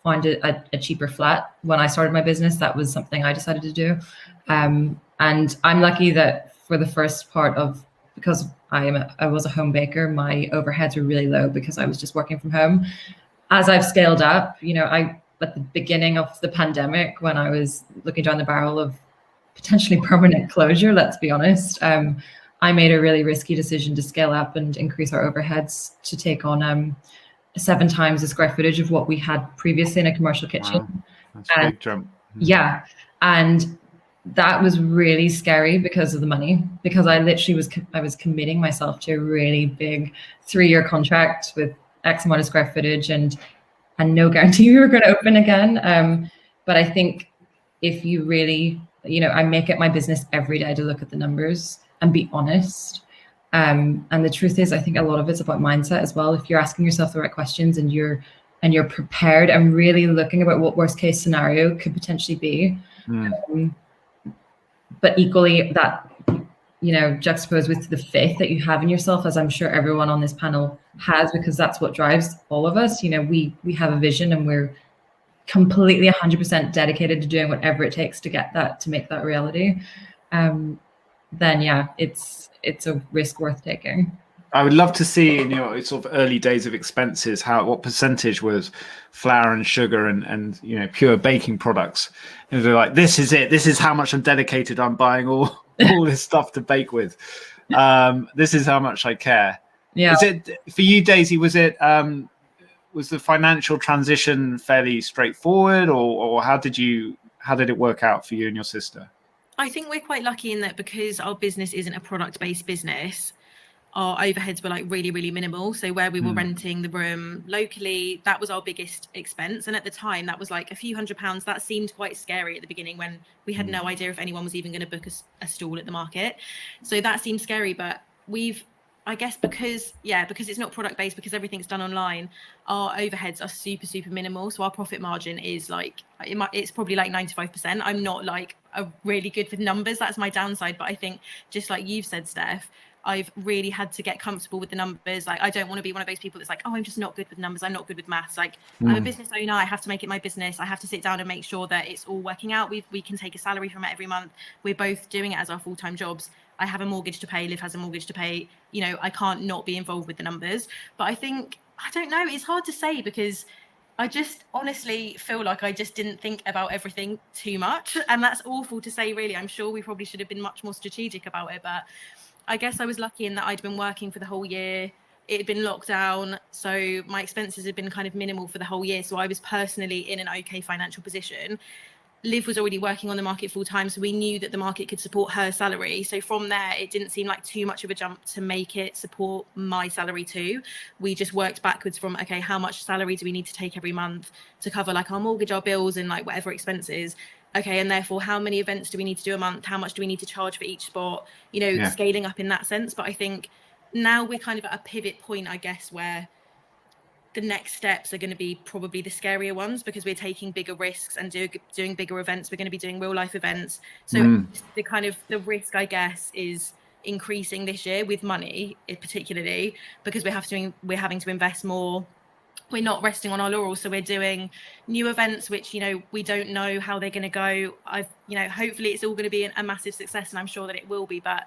found a cheaper flat when I started my business. That was something I decided to do. And I'm lucky that for the first part of, because I was a home baker, my overheads were really low because I was just working from home. As I've scaled up, at the beginning of the pandemic, when I was looking down the barrel of potentially permanent closure, let's be honest, I made a really risky decision to scale up and increase our overheads to take on 7 times the square footage of what we had previously in a commercial kitchen. Wow. That's a big jump. Yeah. And that was really scary because of the money, because I literally was committing myself to a really big 3-year contract with X amount of square footage and no guarantee we were going to open again. But I think if you really, I make it my business every day to look at the numbers and be honest. And the truth is, I think a lot of it's about mindset as well. If you're asking yourself the right questions and you're prepared and really looking about what worst case scenario could potentially be. But equally that, juxtaposed with the faith that you have in yourself, as I'm sure everyone on this panel has, because that's what drives all of us. We have a vision and we're completely 100% dedicated to doing whatever it takes to get that, to make that reality. Then yeah, it's a risk worth taking. I would love to see in your sort of early days of expenses what percentage was flour and sugar and pure baking products. And they're like, this is it. This is how much I'm dedicated. I'm buying all this stuff to bake with. This is how much I care. Yeah. Is it for you, Daisy? Was it was the financial transition fairly straightforward, or how did it work out for you and your sister? I think we're quite lucky in that because our business isn't a product-based business, our overheads were like really, really minimal. So where we were renting the room locally, that was our biggest expense. And at the time, that was like a few £100s. That seemed quite scary at the beginning when we had no idea if anyone was even going to book a stall at the market. So that seemed scary. But I guess because it's not product-based, because everything's done online, our overheads are super, super minimal. So our profit margin is it's probably like 95%. I'm not like really good with numbers. That's my downside. But I think just like you've said, Steph, I've really had to get comfortable with the numbers. Like, I don't want to be one of those people that's like, oh, I'm just not good with numbers. I'm not good with maths. Like, I'm a business owner. I have to make it my business. I have to sit down and make sure that it's all working out. We can take a salary from it every month. We're both doing it as our full-time jobs. I have a mortgage to pay. Liv has a mortgage to pay. I can't not be involved with the numbers. But I don't know. It's hard to say because I just honestly feel like I just didn't think about everything too much. And that's awful to say, really. I'm sure we probably should have been much more strategic about it. But I guess I was lucky in that I'd been working for the whole year. It had been locked down, so my expenses had been kind of minimal for the whole year. So I was personally in an okay financial position. Liv was already working on the market full time, so we knew that the market could support her salary. So from there, it didn't seem like too much of a jump to make it support my salary too. We just worked backwards from, okay, how much salary do we need to take every month to cover like our mortgage, our bills, and like whatever expenses. Okay, and therefore, how many events do we need to do a month? How much do we need to charge for each spot? Scaling up in that sense. But I think now we're kind of at a pivot point, I guess, where the next steps are going to be probably the scarier ones because we're taking bigger risks and doing bigger events. We're going to be doing real life events. So the risk, I guess, is increasing this year with money, particularly because we're having to invest more. We're not resting on our laurels, so we're doing new events which we don't know how they're going to go. Hopefully it's all going to be a massive success, and I'm sure that it will be, but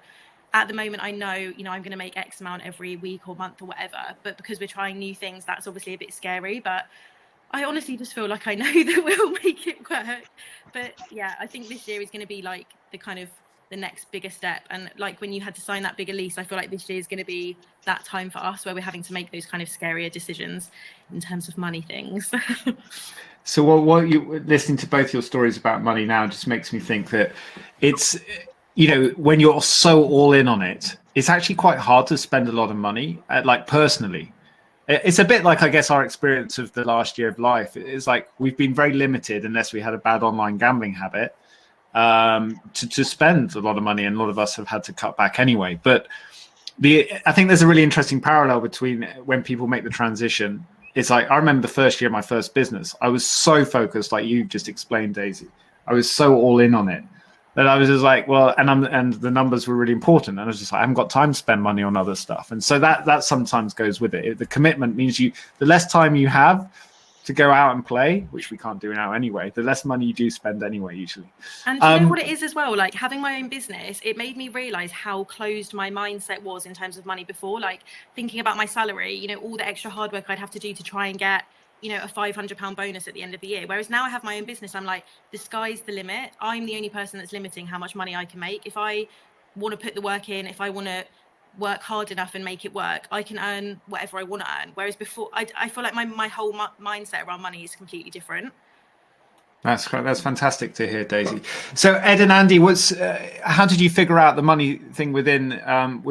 at the moment, I know, I'm going to make X amount every week or month or whatever. But because we're trying new things, that's obviously a bit scary. But I honestly just feel like I know that we'll make it work. But yeah, I think this year is going to be like the next bigger step. And like when you had to sign that bigger lease, I feel like this year is going to be that time for us where we're having to make those kind of scarier decisions in terms of money things. So what you listening to both your stories about money now just makes me think that it's, when you're so all in on it, it's actually quite hard to spend a lot of money, like personally. It's a bit like, I guess, our experience of the last year of life. It's like we've been very limited, unless we had a bad online gambling habit, to spend a lot of money, and a lot of us have had to cut back anyway. But I think there's a really interesting parallel between when people make the transition. It's like, I remember the first year of my first business, I was so focused, like you just explained, Daisy. I was so all in on it that I was just like, well, and the numbers were really important. And I was just like, I haven't got time to spend money on other stuff. And so that sometimes goes with it. The commitment means the less time you have to go out and play, which we can't do now anyway, the less money you do spend anyway, usually. And do you know what it is as well? Like having my own business, it made me realize how closed my mindset was in terms of money before. Like thinking about my salary, all the extra hard work I'd have to do to try and get a £500 bonus at the end of the year. Whereas now I have my own business, I'm like, the sky's the limit. I'm the only person that's limiting how much money I can make. If I want to put the work in, if I want to work hard enough and make it work, I can earn whatever I want to earn. Whereas before, I feel like my whole mindset around money is completely different. That's fantastic to hear, Daisy. So Ed and Andy, how did you figure out the money thing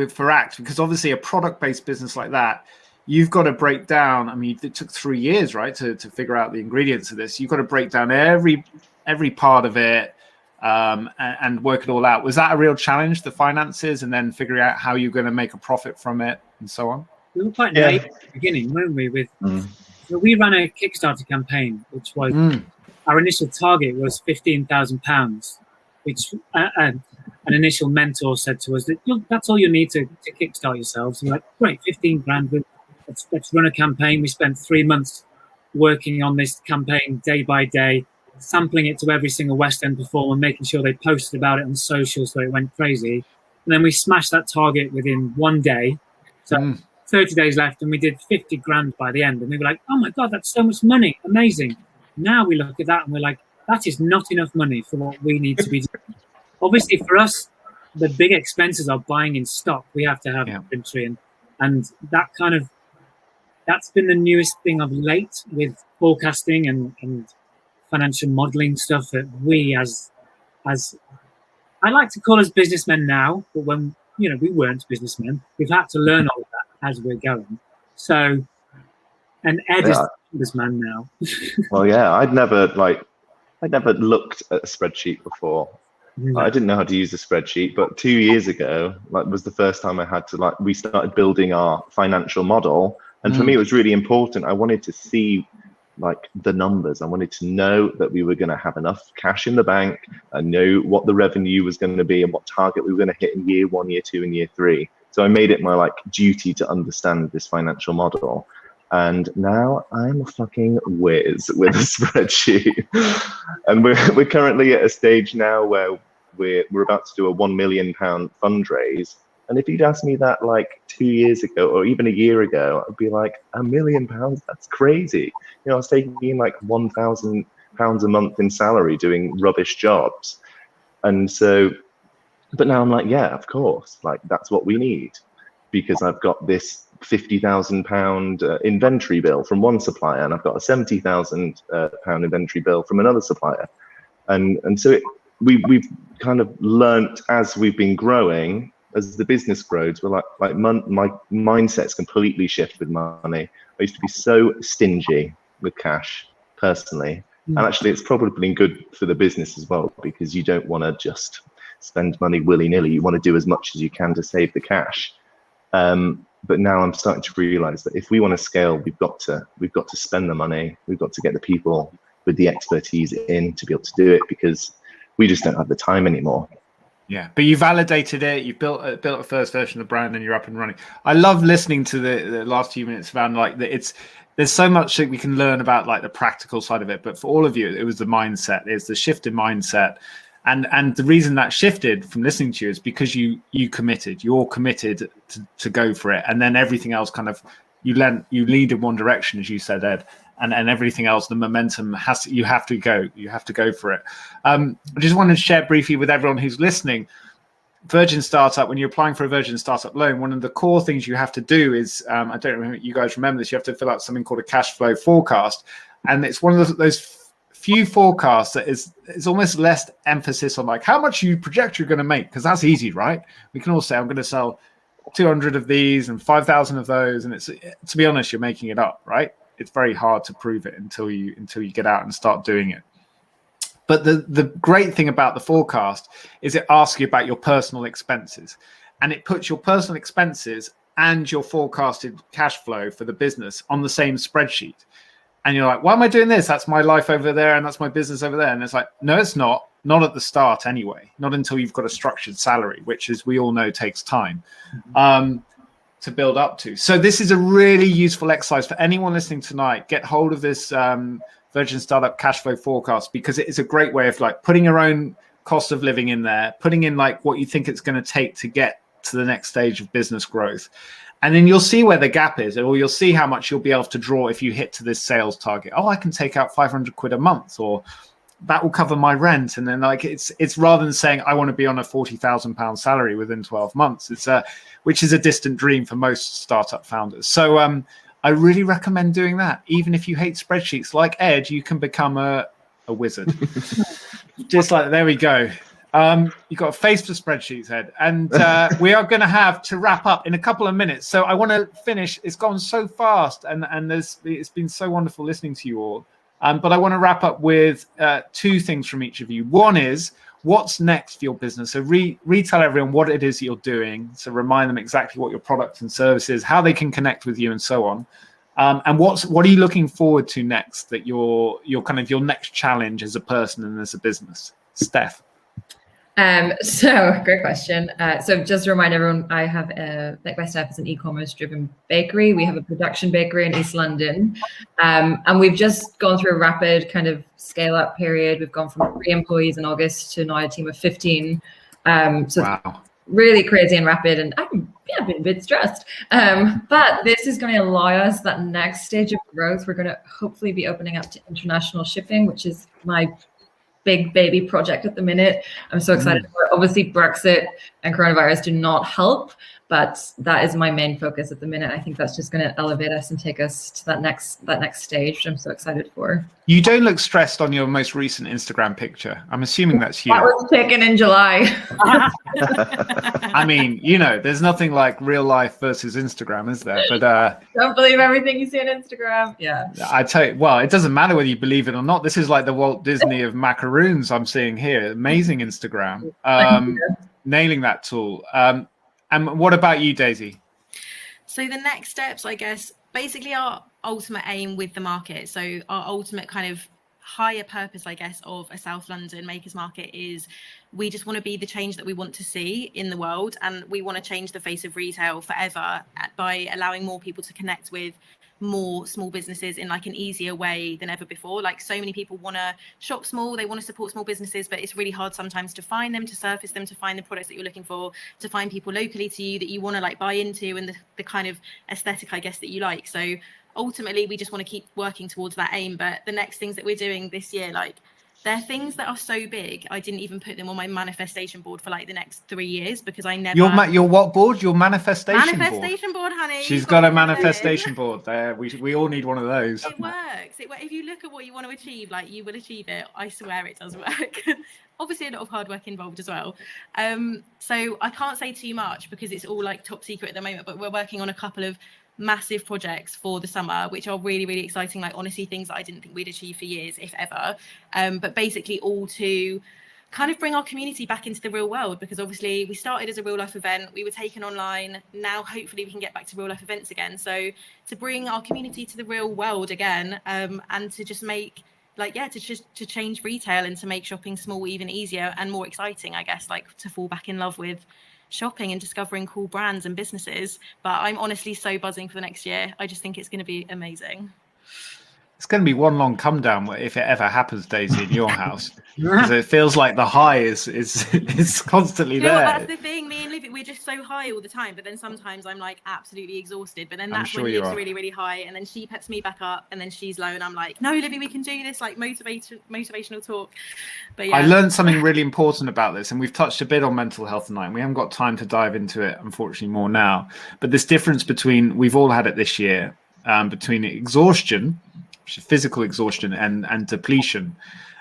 for ACT? Because obviously a product-based business like that, you've got to break down. I mean, it took 3 years, right, to figure out the ingredients of this. You've got to break down every part of it and work it all out. Was that a real challenge, the finances, and then figuring out how you're going to make a profit from it and so on? We were quite naive at the beginning, weren't we? So we ran a Kickstarter campaign, which was our initial target was £15,000, which an initial mentor said to us that that's all you need to kickstart yourselves. And we're like, great, 15 grand. Let's run a campaign. We spent 3 months working on this campaign day by day, sampling it to every single West End performer, making sure they posted about it on social so it went crazy. And then we smashed that target within 1 day. So 30 days left, and we did 50 grand by the end. And we were like, oh my God, that's so much money. Amazing. Now we look at that and we're like, that is not enough money for what we need to be doing. Obviously, for us, the big expenses are buying in stock. We have to have inventory, and that that's been the newest thing of late with forecasting and financial modeling stuff that we as I like to call us businessmen now, but when we weren't businessmen, we've had to learn all of that as we're going. So, and Ed is the businessman now. Well, yeah, I'd never looked at a spreadsheet before. I didn't know how to use a spreadsheet, but 2 years ago, was the first time I had to we started building our financial model. And for me, it was really important. I wanted to see the numbers. I wanted to know that we were going to have enough cash in the bank and know what the revenue was going to be and what target we were going to hit in year 1, year 2, and year 3. So I made it my duty to understand this financial model. And now I'm a fucking whiz with a spreadsheet. And we're currently at a stage now where we're about to do a £1 million fundraise. And if you'd asked me that 2 years ago or even a year ago, I'd be like, £1 million? That's crazy. I was taking in £1,000 a month in salary doing rubbish jobs. And so, but now I'm like, yeah, of course, that's what we need, because I've got this £50,000 inventory bill from one supplier, and I've got a £70,000 inventory bill from another supplier. And so we've kind of learnt as we've been growing. As the business grows, we're my mindset's completely shifted with money. I used to be so stingy with cash personally, and actually it's probably been good for the business as well, because you don't want to just spend money willy-nilly. You want to do as much as you can to save the cash. But now I'm starting to realize that if we want to scale, we've got to spend the money. We've got to get the people with the expertise in to be able to do it, because we just don't have the time anymore. Yeah, but you validated it. You built a first version of the brand, and you're up and running. I love listening to the last few minutes around there's so much that we can learn about the practical side of it. But for all of you, it was the mindset. It's the shift in mindset. And the reason that shifted from listening to you is because you're committed to go for it. And then everything else kind of, you lead in one direction, as you said, Ed, and everything else, the momentum you have to go for it. I just wanted to share briefly with everyone who's listening, Virgin Startup, when you're applying for a Virgin Startup loan, one of the core things you have to do is, I don't know if you guys remember this, you have to fill out something called a cash flow forecast. And it's one of those few forecasts that is almost less emphasis on like how much you project you're going to make, because that's easy, right? We can all say, I'm going to sell 200 of these and 5,000 of those. And it's, to be honest, you're making it up, right? It's very hard to prove it until you get out and start doing it. But the great thing about the forecast is it asks you about your personal expenses, and it puts your personal expenses and your forecasted cash flow for the business on the same spreadsheet. And you're like, why am I doing this? That's my life over there, and that's my business over there. And it's like, no, it's not. Not at the start anyway. Not until you've got a structured salary, which, as we all know, takes time to build up to. So this is a really useful exercise for anyone listening tonight. Get hold of this Virgin Startup cash flow forecast, because it is a great way of like putting your own cost of living in there, putting in like what you think it's going to take to get to the next stage of business growth. And then you'll see where the gap is, or you'll see how much you'll be able to draw if you hit to this sales target. Oh, I can take out 500 quid a month, or that will cover my rent. And then like it's rather than saying I want to be on a £40,000 salary within 12 months, which is a distant dream for most startup founders. So I really recommend doing that. Even if you hate spreadsheets like Ed, you can become a wizard. Just like, there we go. You've got a face for spreadsheets, Ed. And we are going to have to wrap up in a couple of minutes. So I want to finish. It's gone so fast, and it's been so wonderful listening to you all. But I want to wrap up with two things from each of you. One is, what's next for your business? So retell everyone what it is that you're doing. So remind them exactly what your product and service is, how they can connect with you, and so on. And what are you looking forward to next, that your kind of your next challenge as a person and as a business? Steph. So great question. So just to remind everyone, I have Baked by Steph is an e-commerce driven bakery. We have a production bakery in East London, and we've just gone through a rapid kind of scale up period. We've gone from 3 employees in August to now a team of 15. So wow. Really crazy and rapid, and I've been a bit stressed. But this is going to allow us that next stage of growth. We're going to hopefully be opening up to international shipping, which is my big baby project at the minute. I'm so excited for it. Obviously, Brexit and coronavirus do not help, but that is my main focus at the minute. I think that's just going to elevate us and take us to that next stage, which I'm so excited for. You don't look stressed on your most recent Instagram picture. I'm assuming that's you. That was taken in July. I mean, there's nothing like real life versus Instagram, is there? But don't believe everything you see on Instagram. Yeah. I tell you, well, it doesn't matter whether you believe it or not. This is like the Walt Disney of macaroons I'm seeing here. Amazing Instagram. Nailing that tool. And what about you, Daisy? So the next steps, I guess, basically our ultimate aim with the market. So our ultimate kind of higher purpose, I guess, of a South London makers market is we just want to be the change that we want to see in the world. And we want to change the face of retail forever by allowing more people to connect with more small businesses in like an easier way than ever before. Like, so many people want to shop small, they want to support small businesses, but it's really hard sometimes to find them, to surface them, to find the products that you're looking for, to find people locally to you that you want to like buy into, and the kind of aesthetic, I guess, that you like. So ultimately we just want to keep working towards that aim. But the next things that we're doing this year, like, they're things that are so big, I didn't even put them on my manifestation board for like the next 3 years, because I never... Your what board? Your manifestation board? Manifestation board, honey. She's got a manifestation board there. We all need one of those. It works. If you look at what you want to achieve, like, you will achieve it. I swear it does work. Obviously a lot of hard work involved as well. So I can't say too much because it's all like top secret at the moment, but we're working on a couple of massive projects for the summer, which are really, really exciting. Like, honestly, things that I didn't think we'd achieve for years, if ever. But basically all to kind of bring our community back into the real world, because obviously we started as a real life event, we were taken online. Now hopefully we can get back to real life events again. So to bring our community to the real world again, and to just make to change retail and to make shopping small even easier and more exciting, I guess, like to fall back in love with shopping and discovering cool brands and businesses. But I'm honestly so buzzing for the next year. I just think it's going to be amazing. It's going to be one long come down if it ever happens, Daisy, in your house. Because it feels like the high is constantly there. That's the thing. Me and Livy, we're just so high all the time. But then sometimes I'm like absolutely exhausted. But then that's when Liv's really, really high, and then she pets me back up, and then she's low, and I'm like, no, Livy, we can do this. Like motivational talk. But yeah. I learned something really important about this, and we've touched a bit on mental health tonight. And we haven't got time to dive into it, unfortunately, more now. But this difference between, we've all had it this year, between exhaustion, physical exhaustion, and depletion.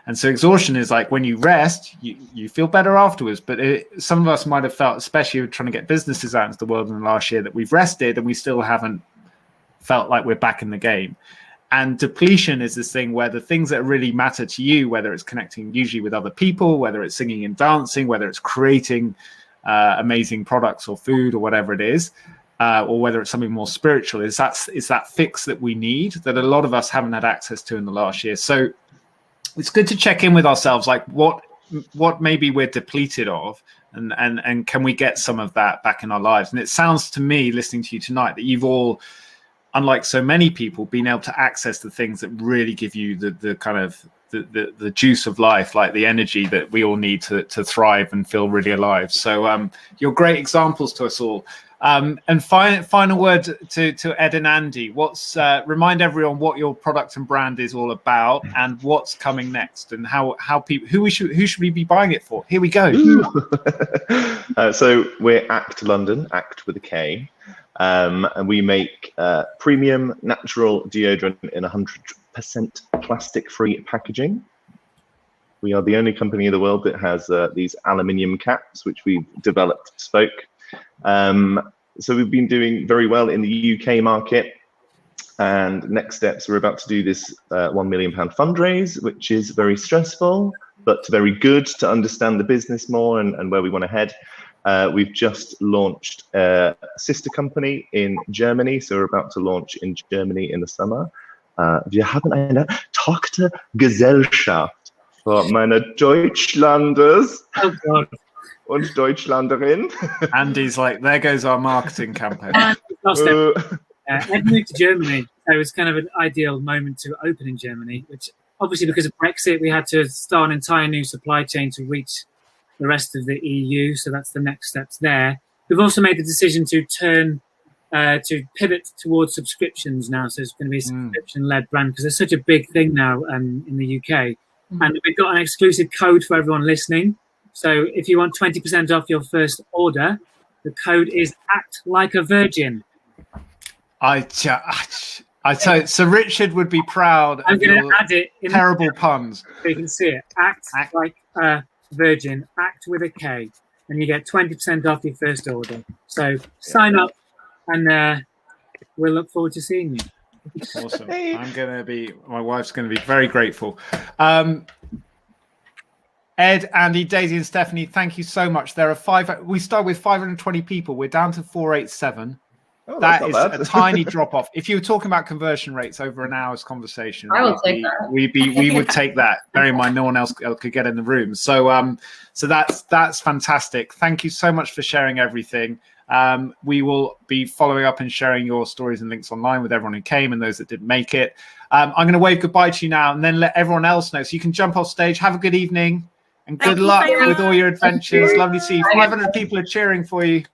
And so exhaustion is like when you rest, you feel better afterwards. But some of us might have felt, especially trying to get businesses out into the world in the last year, that we've rested and we still haven't felt like we're back in the game. And depletion is this thing where the things that really matter to you, whether it's connecting usually with other people, whether it's singing and dancing, whether it's creating amazing products or food or whatever it is, or whether it's something more spiritual, is that fix that we need that a lot of us haven't had access to in the last year. So it's good to check in with ourselves, like what maybe we're depleted of, and can we get some of that back in our lives. And it sounds to me, listening to you tonight, that you've all, unlike so many people, been able to access the things that really give you the kind of the juice of life, like the energy that we all need to thrive and feel really alive. So you're great examples to us all. And final word to Ed and Andy. Remind everyone what your product and brand is all about, and what's coming next, and how people who should we be buying it for? Here we go. So we're Act London, Act with a K, and we make premium natural deodorant in 100% plastic-free packaging. We are the only company in the world that has these aluminium caps, which we've developed bespoke. So we've been doing very well in the UK market, and next steps, we're about to do this £1 million fundraise, which is very stressful, but very good to understand the business more and where we want to head. We've just launched a sister company in Germany, so we're about to launch in Germany in the summer. Wir haben eine Tochtergesellschaft für meine Deutschlanders. Oh God. Und Deutschlanderin. Andy's like, there goes our marketing campaign. Ed moved to Germany. It was kind of an ideal moment to open in Germany, which obviously because of Brexit, we had to start an entire new supply chain to reach the rest of the EU. So that's the next steps there. We've also made the decision to pivot towards subscriptions now. So it's going to be a subscription-led brand because there's such a big thing now in the UK. And we've got an exclusive code for everyone listening. So if you want 20% off your first order, the code is Act Like a Virgin. I tell you, Sir Richard would be proud. I'm going to add it in terrible puns. So you can see it. Act like a Virgin. Act with a K, and you get 20% off your first order. So sign up, and we'll look forward to seeing you. Awesome. My wife's going to be very grateful. Ed, Andy, Daisy, and Stephanie, thank you so much. There are we started with 520 people. We're down to 487. Oh, that is a tiny drop off. If you were talking about conversion rates over an hour's conversation, I will take that. We would take that. Bear in mind, no one else could get in the room. So that's fantastic. Thank you so much for sharing everything. We will be following up and sharing your stories and links online with everyone who came and those that didn't make it. I'm going to wave goodbye to you now and then let everyone else know. So you can jump off stage. Have a good evening and good luck with all your adventures. Lovely to see you. 500 people are cheering for you.